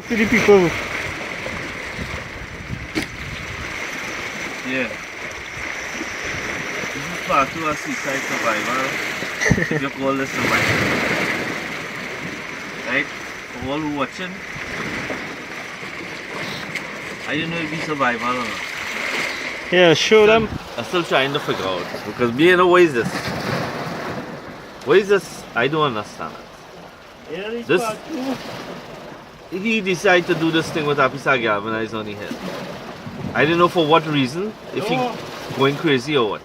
To the people. Yeah. This is part 2 of Seaside Survival. If you call this survival. Right? For all who watching, I don't know if it's survival or not. Yeah, show them. I'm still trying to figure out. Because me, you know, what is this? What is this? I don't understand it. Yeah, this This- part two. He decided to do this thing with a piece of galvanized on his head. I don't know for what reason. If he No. going crazy or what.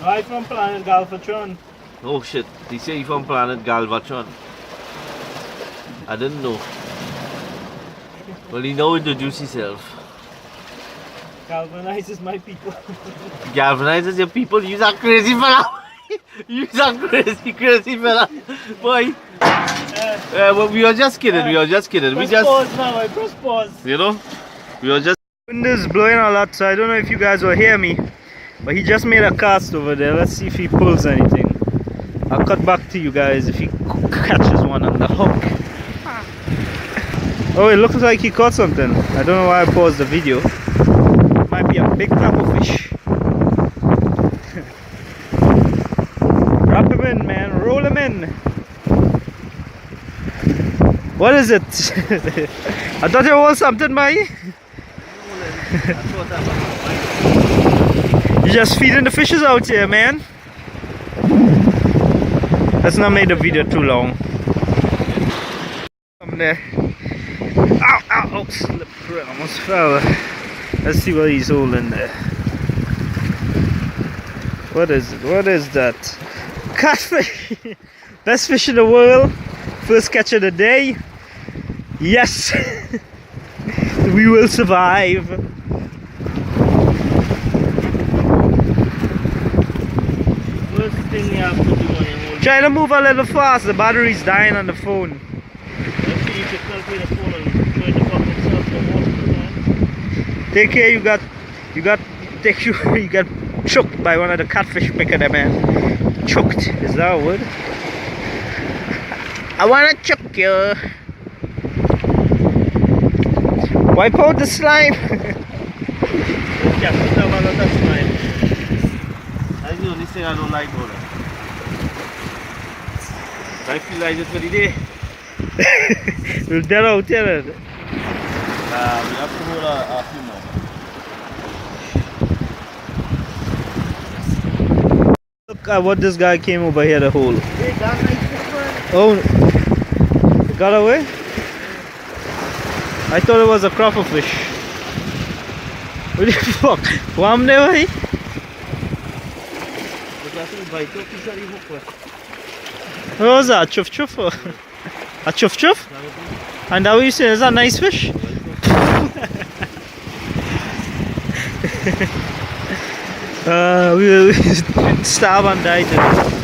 Right from Planet Galvatron. Oh shit, he say he from planet Galvatron. I didn't know. Well, he now introduced himself. Galvanizes my people. Galvanizes your people, you are crazy fella. You are crazy fella. Boy. Well, we are just kidding, we are just kidding. We Press just, pause now, I press pause. you know, we are just. Wind is blowing a lot, so I don't know if you guys will hear me. But he just made a cast over there. Let's see if he pulls anything. I'll cut back to you guys if he catches one on the hook. Oh, it looks like he caught something. I don't know why I paused the video. Might be a big tackle fish. Wrap him in, man. Roll him in. What is it? I thought it was something, boy. You're just feeding the fishes out here, man. Let's not make the video too long. Come there. Ow, ow, oh, slippery, almost fell. Let's see what he's holding there. What is it? What is that? Catfish! Best fish in the world. First catch of the day. Yes! We will survive. First thing you have to do when you hold. Try to move a little fast. The battery's dying on the phone. Let's see if you can play the phone and try to fuck yourself the water, man. Take care. You got choked by one of the catfish picker there, man. Choked. Is that a word? I wanna choke you. Wipe out the slime. Yeah, put them on the slime. That's the only thing I don't like about it. I feel like it for the day. We're dead out here. We have to hold a few more. Look at what this guy came over here to hold. Hey, that nice Oh, got away? I thought it was a crop of fish. What the fuck? Wham there, hey? What was that? Chuff chuff? A chuff chuff? And that what you say is a nice fish? We will starve and die today.